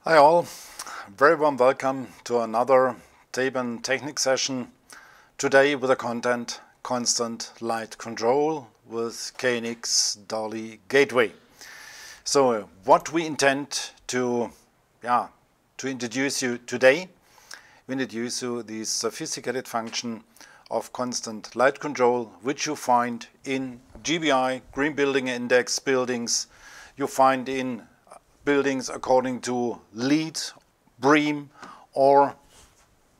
Hi all, very warm welcome to another Theben KNX session. Today with the content Constant Light Control with KNX DALI Gateway. So what we intend to introduce you today, we introduce you the sophisticated function of constant light control, which you find in GBI, Green Building Index buildings, you find in buildings according to LEED, BREEAM, or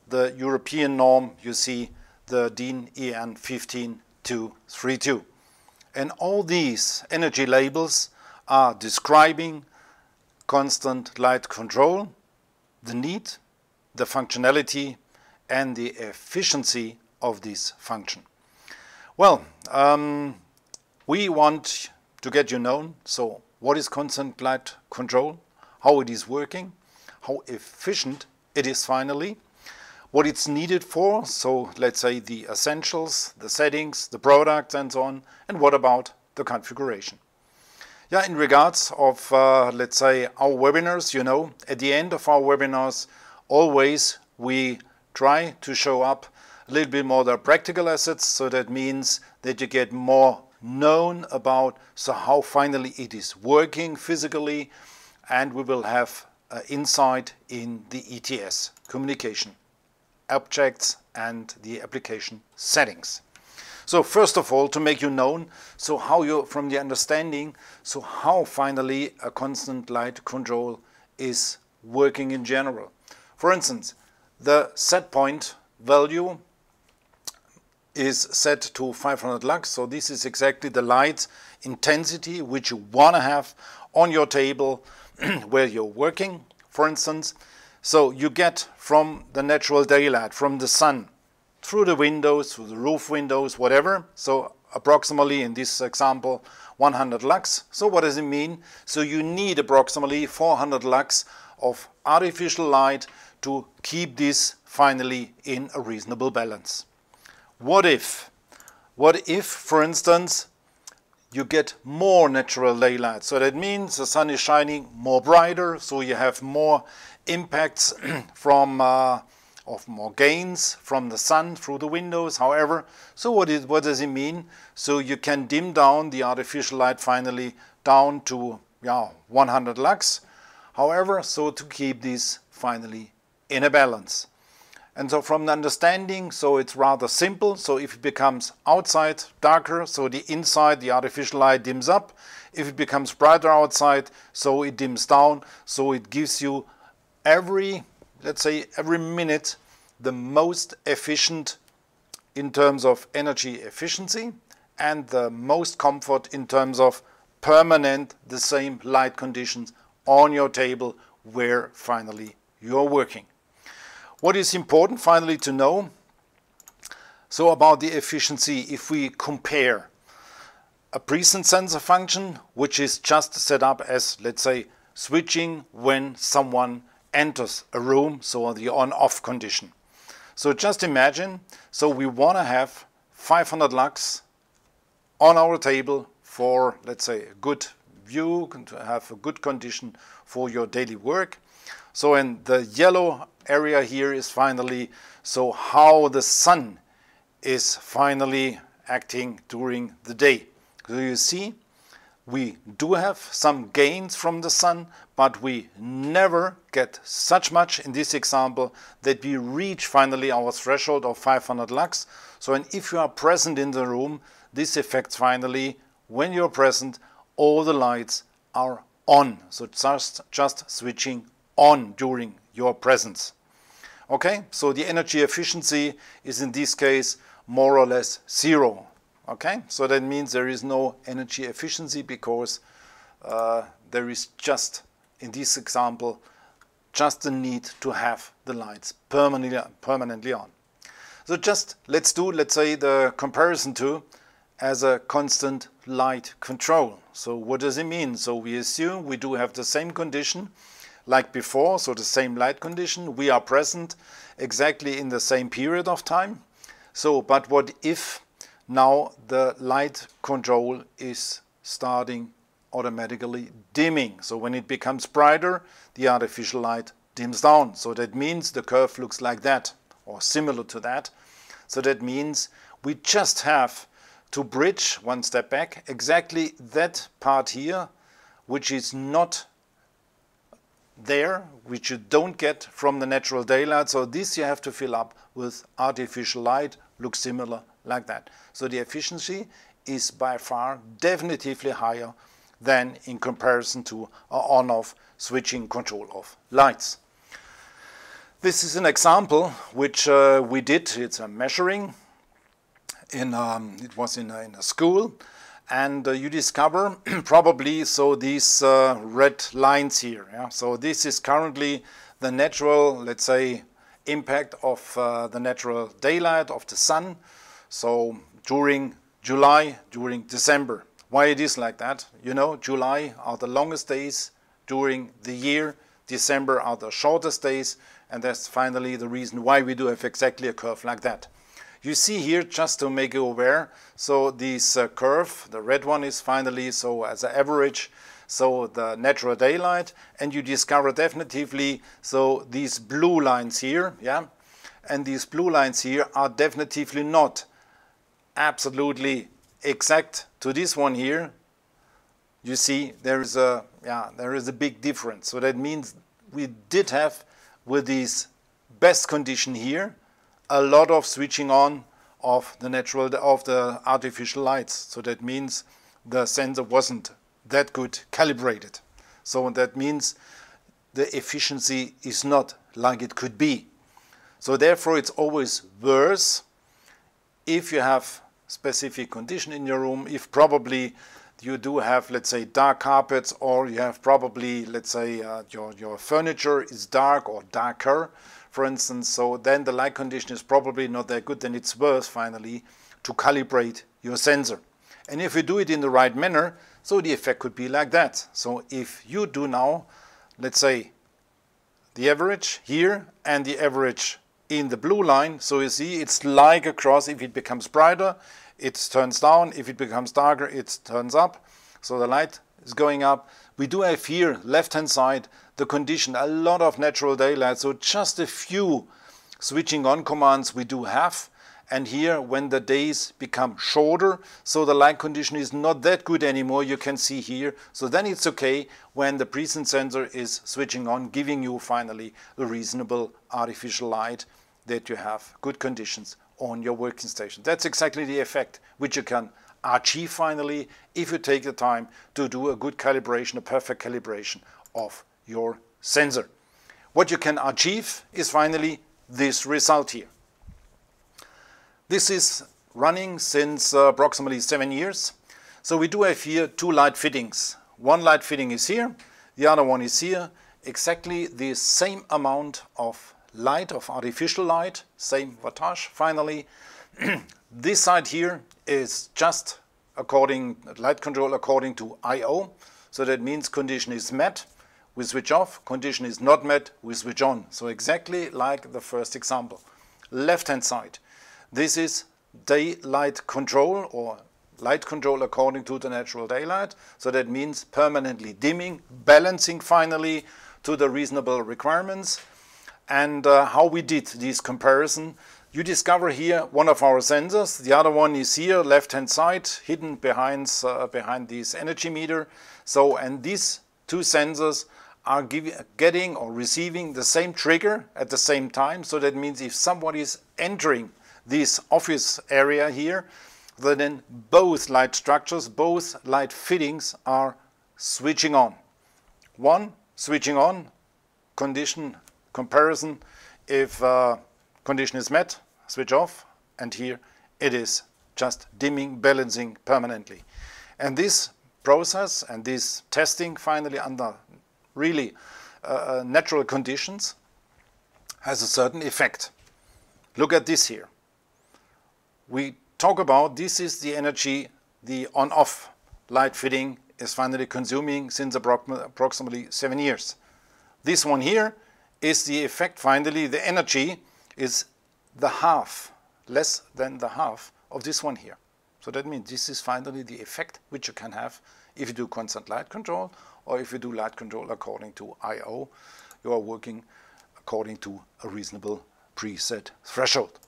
the European norm, you see the DIN EN 15232. And all these energy labels are describing constant light control, the need, the functionality, and the efficiency of this function. Well, we want to get you known, so what is constant light control, how it is working, how efficient it is finally, what it's needed for, so let's say the essentials, the settings, the products and so on, and what about the configuration. Yeah, in regards of, let's say, our webinars, you know, at the end of our webinars, always we try to show up a little bit more the practical assets, so that means that you get more known about how finally it is working physically, and we will have insight in the ETS, communication, objects and the application settings. So first of all, to make you known, so how you, from the understanding, so how finally a constant light control is working in general. For instance, the set point value is set to 500 lux, so this is exactly the light intensity which you want to have on your table where you're working, for instance. So you get from the natural daylight, from the sun, through the windows, through the roof windows, whatever, so approximately in this example 100 lux. So what does it mean? So you need approximately 400 lux of artificial light to keep this finally in a reasonable balance. What if, for instance, you get more natural daylight? So that means the sun is shining more brighter, so you have more impacts from of more gains from the sun through the windows. However, so what does it mean? So you can dim down the artificial light finally down to 100 lux. However, so to keep this finally in a balance. And so from the understanding, so it's rather simple. So if it becomes outside darker, so the inside, the artificial light dims up. If it becomes brighter outside, so it dims down. So it gives you every, let's say, every minute the most efficient in terms of energy efficiency and the most comfort in terms of permanent, the same light conditions on your table where finally you're working. What is important finally to know, so about the efficiency, if we compare a present sensor function, which is just set up as, let's say, switching when someone enters a room, so the on-off condition. So just imagine, so we want to have 500 lux on our table for, let's say, a good view, to have a good condition for your daily work. So in the yellow area here is finally so how the sun is finally acting during the day. So you see, we do have some gains from the sun, but we never get such much in this example that we reach finally our threshold of 500 lux. So and if you are present in the room, this affects finally when you're present, all the lights are on. So just switching on during your presence. Okay, so the energy efficiency is in this case more or less zero. Okay, so that means there is no energy efficiency because there is just, in this example, just the need to have the lights permanently on. So just let's say the comparison to as a constant light control. So what does it mean? So we assume we do have the same condition like before, so the same light condition. We are present exactly in the same period of time. So, but what if now the light control is starting automatically dimming. So when it becomes brighter, the artificial light dims down. So that means the curve looks like that, or similar to that. So that means we just have to bridge one step back exactly that part here, which is not there, which you don't get from the natural daylight. So this you have to fill up with artificial light, looks similar like that. So the efficiency is by far definitively higher than in comparison to on-off switching control of lights. This is an example which we did. It's a measuring. It was in a school, and you discover probably so these red lines here. Yeah? So this is currently the natural, let's say, impact of the natural daylight of the sun. So during July, during December. Why it is like that? You know, July are the longest days during the year. December are the shortest days, and that's finally the reason why we do have exactly a curve like that. You see here, just to make you aware, so this curve, the red one is finally, so as an average, so the natural daylight, and you discover definitively, so these blue lines here, yeah, and these blue lines here are definitively not absolutely exact to this one here. You see there is a big difference. So that means we did have, with this best condition here, a lot of switching on of the artificial lights. So that means the sensor wasn't that good calibrated. So that means the efficiency is not like it could be. So therefore it's always worse if you have specific condition in your room, if probably you do have, let's say, dark carpets, or you have probably, let's say, your furniture is dark or darker, for instance, so then the light condition is probably not that good. Then it's worth finally to calibrate your sensor. And if you do it in the right manner, so the effect could be like that. So if you do now, let's say, the average here and the average in the blue line, so you see it's like a cross. If it becomes brighter, it turns down. If it becomes darker, it turns up. So the light is going up. We do have here, left-hand side, the condition, a lot of natural daylight. So just a few switching on commands we do have. And here, when the days become shorter, so the light condition is not that good anymore, you can see here. So then it's okay when the present sensor is switching on, giving you finally the reasonable artificial light that you have good conditions on your working station. That's exactly the effect which you can achieve finally if you take the time to do a good calibration, a perfect calibration of your sensor. What you can achieve is finally this result here. This is running since approximately 7 years. So we do have here two light fittings. One light fitting is here, the other one is here. Exactly the same amount of light, of artificial light, same wattage finally. This side here is just light control according to I/O. So that means condition is met, we switch off, condition is not met, we switch on. So exactly like the first example. Left-hand side, this is daylight control, or light control according to the natural daylight. So that means permanently dimming, balancing finally to the reasonable requirements. And how we did this comparison, you discover here one of our sensors. The other one is here, left-hand side, hidden behind this energy meter. So, and these two sensors are getting or receiving the same trigger at the same time. So that means if somebody is entering this office area here, then both light structures, both light fittings are switching on. One switching on, condition comparison, if condition is met, switch off, and here it is just dimming, balancing permanently. And this process and this testing finally under really natural conditions has a certain effect. Look at this here. We talk about this is the energy the on-off light fitting is finally consuming since approximately 7 years. This one here is the effect finally, the energy is the half, less than the half of this one here. So that means this is finally the effect which you can have if you do constant light control or if you do light control according to I/O, you are working according to a reasonable preset threshold.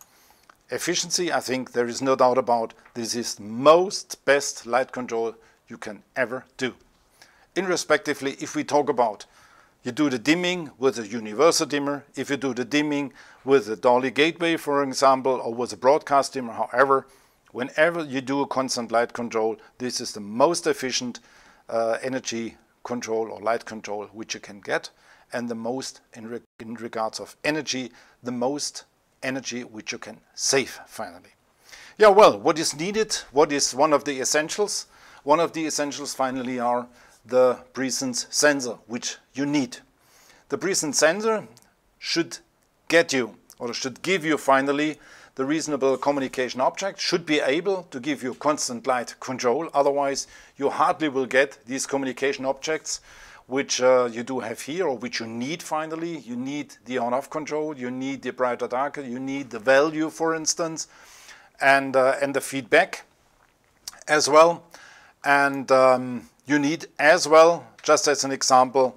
Efficiency, I think there is no doubt about, this is the most best light control you can ever do. Irrespectively, if we talk about you do the dimming with a universal dimmer, if you do the dimming with a DALI gateway, for example, or with a broadcast dimmer, however, whenever you do a constant light control, this is the most efficient energy control or light control which you can get, and the most, in regards of energy, the most energy which you can save finally. Yeah, well, what is needed? What is one of the essentials? One of the essentials finally are the presence sensor which you need. The presence sensor should get you, or should give you finally, the reasonable communication object, should be able to give you constant light control. Otherwise you hardly will get these communication objects which you do have here, or which you need finally. You need the on-off control, you need the brighter darker, you need the value, for instance, and the feedback as well. And you need as well, just as an example,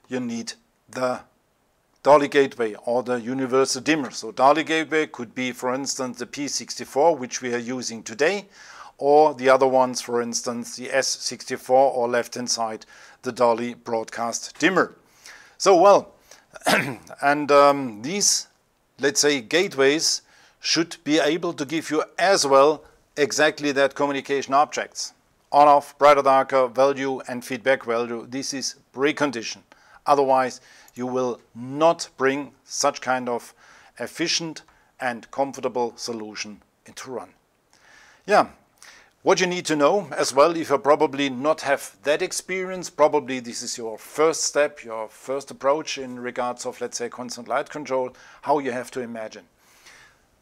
you need the DALI gateway or the universal dimmer. So DALI gateway could be, for instance, the P64, which we are using today, or the other ones, for instance, the S64, or left-hand side, the DALI broadcast dimmer. So, well, and these, let's say, gateways should be able to give you as well exactly that communication objects. On-off, brighter, darker, value and feedback value. This is precondition. Otherwise, you will not bring such kind of efficient and comfortable solution into run. Yeah, what you need to know as well, if you probably not have that experience, probably this is your first step, your first approach in regards of, let's say, constant light control, how you have to imagine.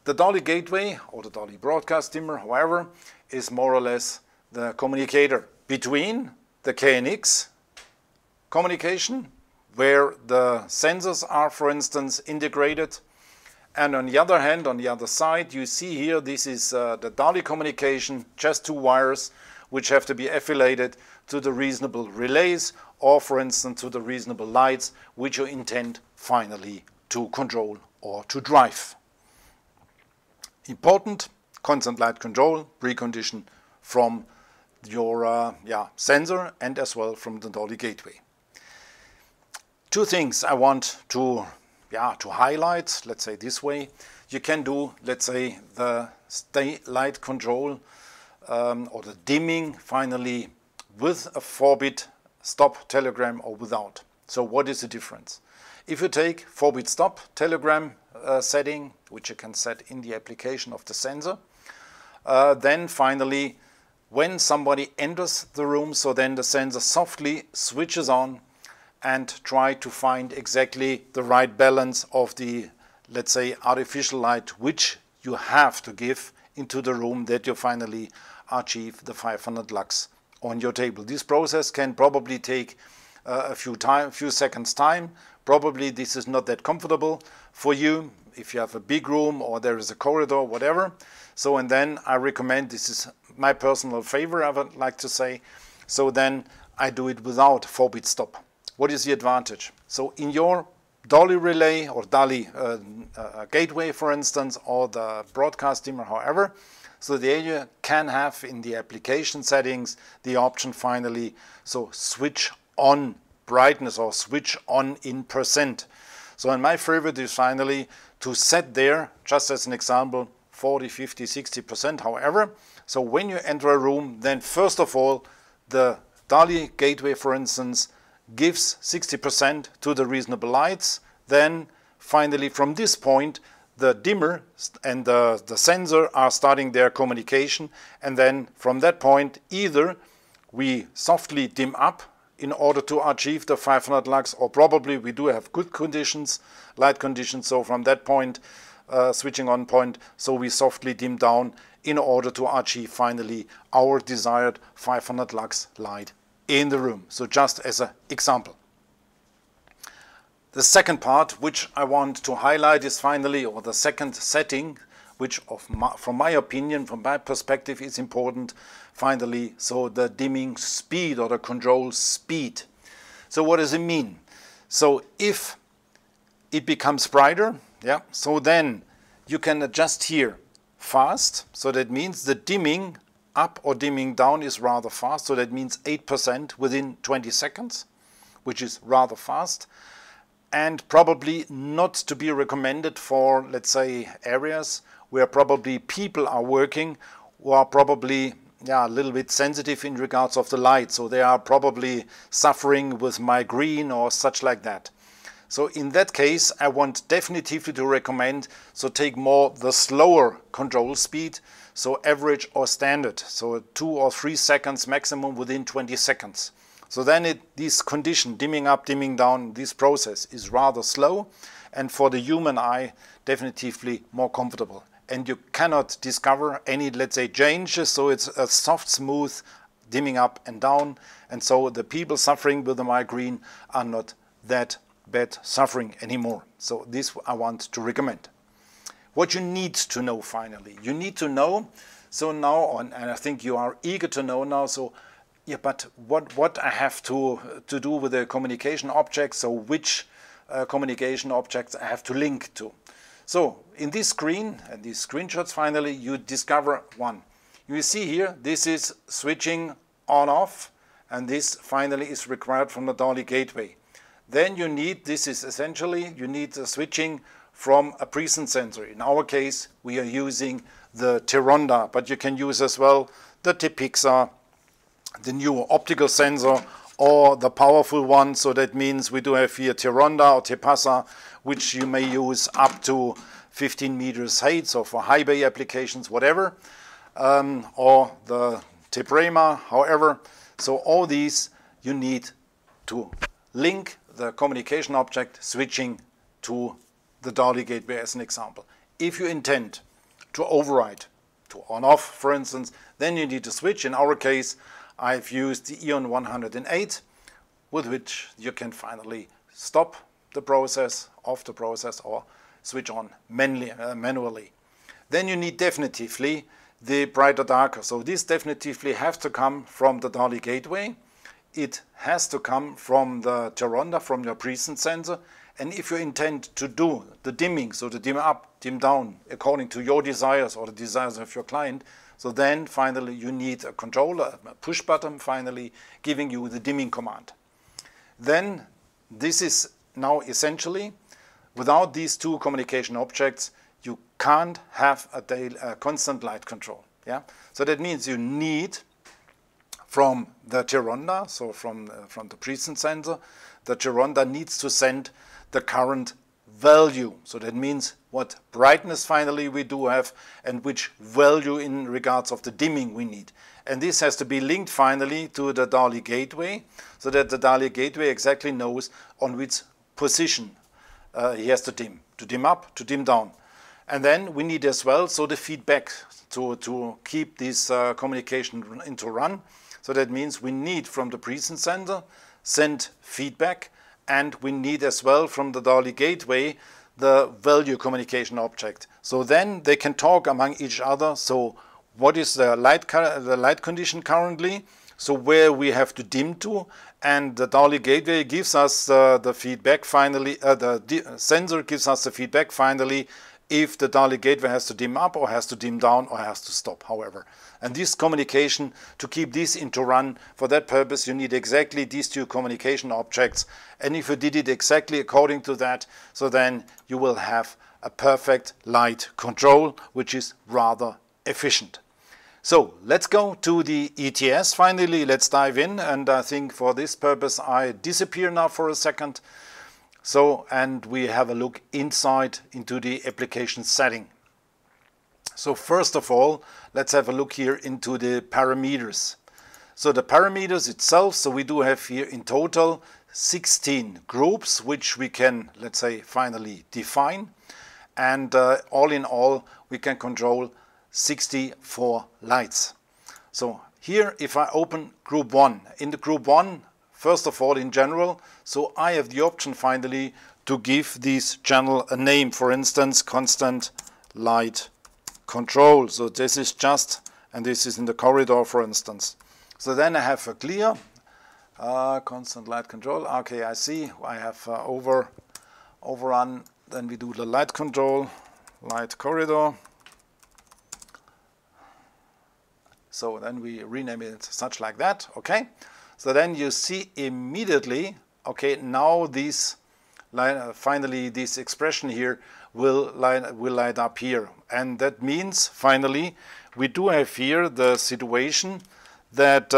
The DALI gateway or the DALI broadcast dimmer, however, is more or less the communicator between the KNX communication, where the sensors are, for instance, integrated, and on the other hand, on the other side, you see here, this is the DALI communication, just two wires which have to be affiliated to the reasonable relays, or for instance to the reasonable lights which you intend finally to control or to drive. Important, constant light control, precondition from your sensor and as well from the DALI gateway. Two things I want to highlight, let's say this way. You can do, let's say, the stay light control or the dimming finally with a 4-bit stop telegram or without. So what is the difference? If you take 4-bit stop telegram setting, which you can set in the application of the sensor, then finally when somebody enters the room, so then the sensor softly switches on and try to find exactly the right balance of the, let's say, artificial light which you have to give into the room, that you finally achieve the 500 lux on your table. This process can probably take a few seconds time. Probably this is not that comfortable for you if you have a big room or there is a corridor, whatever. So, and then I recommend, this is my personal favor, I would like to say, so then I do it without 4-bit stop. What is the advantage? So in your DALI relay or DALI gateway, for instance, or the broadcast dimmer, however, so there you can have in the application settings the option finally, so switch on brightness or switch on in percent. So in my favorite is finally to set there, just as an example, 40, 50, 60%, however. So when you enter a room, then first of all, the DALI gateway, for instance, gives 60% to the reasonable lights. Then finally from this point the dimmer and the sensor are starting their communication, and then from that point either we softly dim up in order to achieve the 500 lux, or probably we do have good conditions, light conditions, so from that point, switching on point, so we softly dim down in order to achieve finally our desired 500 lux light in the room. So just as an example. The second part which I want to highlight is finally, or the second setting which from my opinion, from my perspective, is important finally, so the dimming speed or the control speed. So what does it mean? So if it becomes brighter, yeah, so then you can adjust here fast. So that means the dimming up or dimming down is rather fast. So that means 8% within 20 seconds, which is rather fast. And probably not to be recommended for, let's say, areas where probably people are working who are probably a little bit sensitive in regards of the light. So they are probably suffering with migraine or such like that. So in that case, I want definitively to recommend, so take more the slower control speed, so average or standard, so 2 or 3 seconds maximum within 20 seconds. So then this condition, dimming up, dimming down, this process is rather slow, and for the human eye, definitively more comfortable. And you cannot discover any, let's say, changes, so it's a soft, smooth dimming up and down, and so the people suffering with the migraine are not that bad suffering anymore. So this I want to recommend. What you need to know finally, you need to know, so now, and I think you are eager to know now, so yeah, but what I have to do with the communication objects, so which communication objects I have to link to. So in this screen and these screenshots finally, you discover one. You see here, this is switching on off, and this finally is required from the DALI gateway. Then you need, this is essentially, you need the switching from a presence sensor. In our case, we are using the Tironda, but you can use as well the Tepixar, the new optical sensor, or the powerful one. So that means we do have here Tironda or Tepasa, which you may use up to 15 meters height, so for high bay applications, whatever, or the Teprema, however. So all these you need to link the communication object switching to the DALI gateway as an example. If you intend to override to on-off, for instance, then you need to switch. In our case, I've used the Eon 108, with which you can finally stop the process, off the process, or switch on manually. Then you need definitively the brighter darker. So this definitively has to come from the DALI gateway. It has to come from the Tironda, from your presence sensor. And if you intend to do the dimming, so the dim up, dim down, according to your desires or the desires of your client, so then finally you need a controller, a push button finally giving you the dimming command. Then this is now essentially, without these two communication objects, you can't have a constant light control. Yeah? So that means you need from the Tironda, so from the presence sensor, the Tironda needs to send the current value. So that means what brightness finally we do have and which value in regards of the dimming we need. And this has to be linked finally to the DALI gateway, so that the DALI gateway exactly knows on which position he has to dim up, to dim down. And then we need as well, so the feedback to keep this communication into run. So that means we need from the presence sensor send feedback, and we need as well from the DALI gateway the value communication object. So then they can talk among each other. So what is the light condition currently? So where we have to dim to, and the DALI gateway gives us the feedback finally, the sensor gives us the feedback finally if the DALI gateway has to dim up or has to dim down or has to stop, however. And this communication, to keep this into run, for that purpose you need exactly these two communication objects. And if you did it exactly according to that, so then you will have a perfect light control, which is rather efficient. So let's go to the ETS finally, let's dive in, and I think for this purpose I disappear now for a second. So, and we have a look inside into the application setting. So first of all, let's have a look here into the parameters. So the parameters itself, so we do have here in total 16 groups, which we can, let's say, finally define. And all in all, we can control 64 lights. So here, if I open group 1, in the group 1, first of all, in general, so I have the option finally to give this channel a name, for instance, constant light control. So this is just, and this is in the corridor, for instance. So then I have a clear constant light control. Okay, I see I have overrun. Then we do the light control, light corridor. So then we rename it such like that. Okay. So then you see immediately, okay, now this line, finally this expression here will light up here. And that means finally we do have here the situation that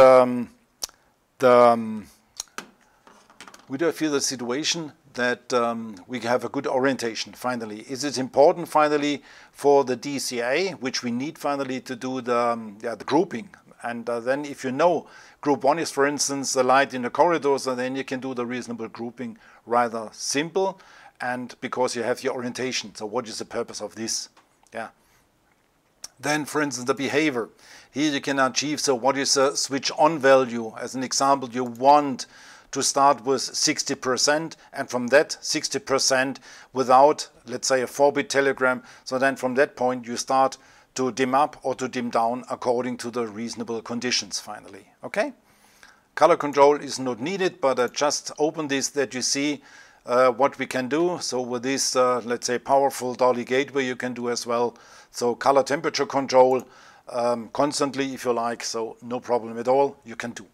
we have a good orientation finally. Is it important finally for the DCA, which we need finally to do the grouping? And then if you know group 1 is, for instance, the light in the corridors, and then you can do the reasonable grouping rather simple, and because you have your orientation. So what is the purpose of this? Yeah. Then, for instance, the behavior. Here you can achieve, so what is a switch on value? As an example, you want to start with 60%, and from that 60% without, let's say, a 4-bit telegram. So then from that point you start to dim up or to dim down according to the reasonable conditions finally. Okay? Color control is not needed, but I just open this that you see what we can do. So with this, let's say, powerful DALI gateway, you can do as well. So color temperature control constantly if you like, so no problem at all, you can do.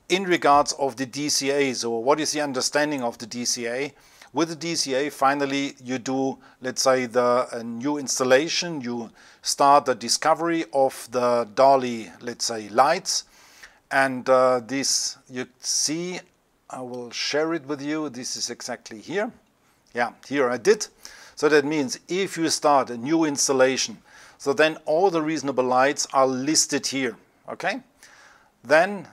In regards of the DCA, so what is the understanding of the DCA? With the DCA, finally, you do, let's say, the new installation. You start the discovery of the DALI, let's say, lights. And this, you see, I will share it with you. This is exactly here. Yeah, here I did. So that means if you start a new installation, so then all the reasonable lights are listed here. Okay? Then,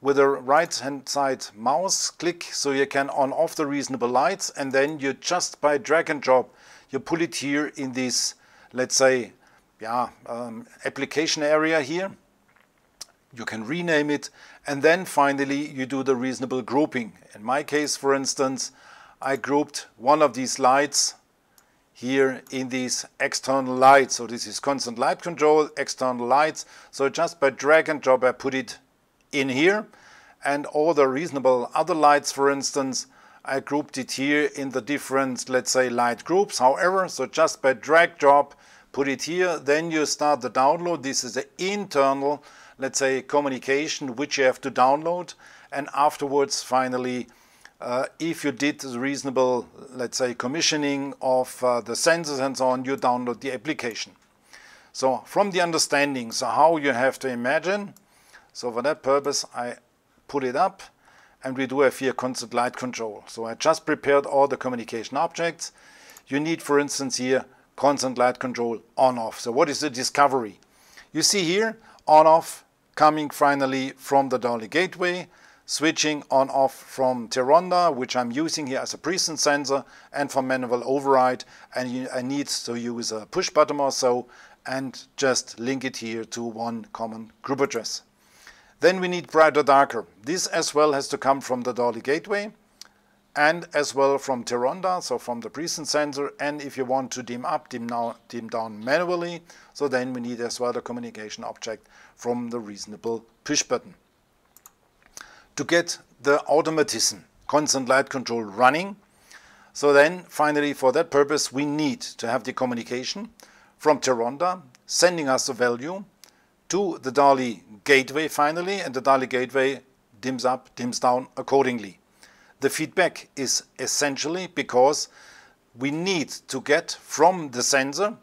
with the right-hand side mouse click, so you can on off the reasonable lights, and then you just by drag and drop, you pull it here in this, let's say, application area here. You can rename it, and then finally you do the reasonable grouping. In my case, for instance, I grouped one of these lights here in these external lights. So this is constant light control, external lights. So just by drag and drop, I put it in here, and all the reasonable other lights, for instance, I grouped it here in the different, let's say, light groups. However, so just by drag drop, put it here, then you start the download. This is the internal, let's say, communication which you have to download, and afterwards, finally, if you did the reasonable, let's say, commissioning of the sensors and so on, you download the application. So from the understanding, so how you have to imagine. So for that purpose, I put it up, and we do have here constant light control. So I just prepared all the communication objects. You need, for instance, here constant light control on-off. So what is the discovery? You see here on-off coming finally from the DALI gateway, switching on-off from Teronda, which I'm using here as a presence sensor, and for manual override. And I need to use a push button or so, and just link it here to one common group address. Then we need brighter darker. This as well has to come from the DALI gateway and as well from Teronda, so from the presence sensor. And if you want to dim up, dim down manually, so then we need as well the communication object from the reasonable push button. To get the automatism, constant light control running, so then finally for that purpose we need to have the communication from Teronda sending us the value to the DALI gateway finally, and the DALI gateway dims up, dims down accordingly. The feedback is essentially because we need to get from the sensor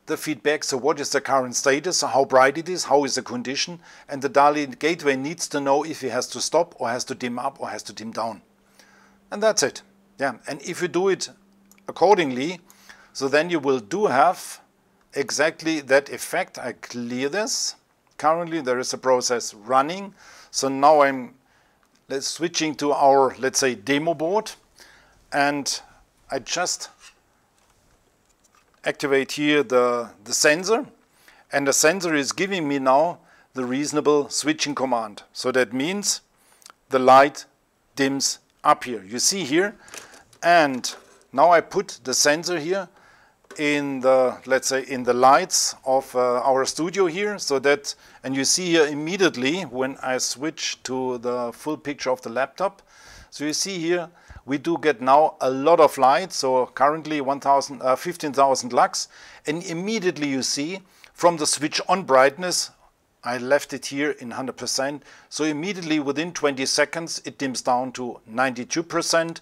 the feedback, so what is the current status, so how bright it is, how is the condition, and the DALI gateway needs to know if it has to stop or has to dim up or has to dim down. And that's it. Yeah, and if you do it accordingly, so then you will do have exactly that effect. I clear this. Currently there is a process running. So now I'm switching to our, let's say, demo board, and I just activate here the sensor, and the sensor is giving me now the reasonable switching command. So that means the light dims up here. You see here, and now I put the sensor here in the, let's say, in the lights of our studio here, so that, and you see here immediately when I switch to the full picture of the laptop. So you see here we do get now a lot of light, so currently 15,000 lux, and immediately you see from the switch on brightness, I left it here in 100%, so immediately within 20 seconds it dims down to 92%,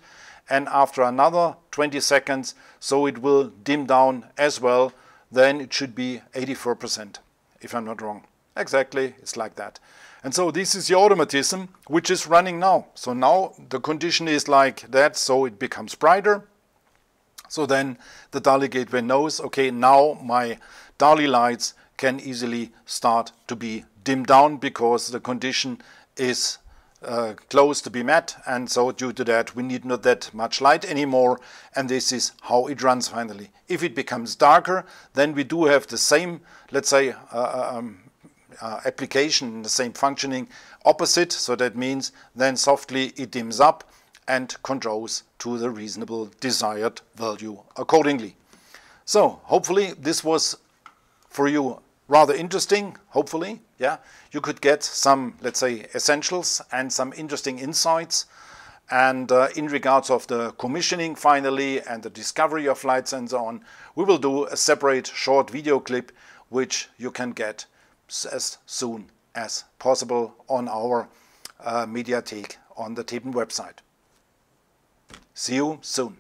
and after another 20 seconds, so it will dim down as well, then it should be 84%, if I'm not wrong. Exactly, it's like that. And so this is the automatism which is running now. So now the condition is like that, so it becomes brighter. So then the DALI gateway knows, okay, now my DALI lights can easily start to be dimmed down because the condition is close to be met, and so due to that we need not that much light anymore, and this is how it runs finally. If it becomes darker, then we do have the same, let's say, application, the same functioning opposite, so that means then softly it dims up and controls to the reasonable desired value accordingly. So hopefully this was for you rather interesting, hopefully, yeah. You could get some, let's say, essentials and some interesting insights. And in regards of the commissioning finally and the discovery of lights and so on, we will do a separate short video clip which you can get as soon as possible on our Mediathek on the Theben website. See you soon.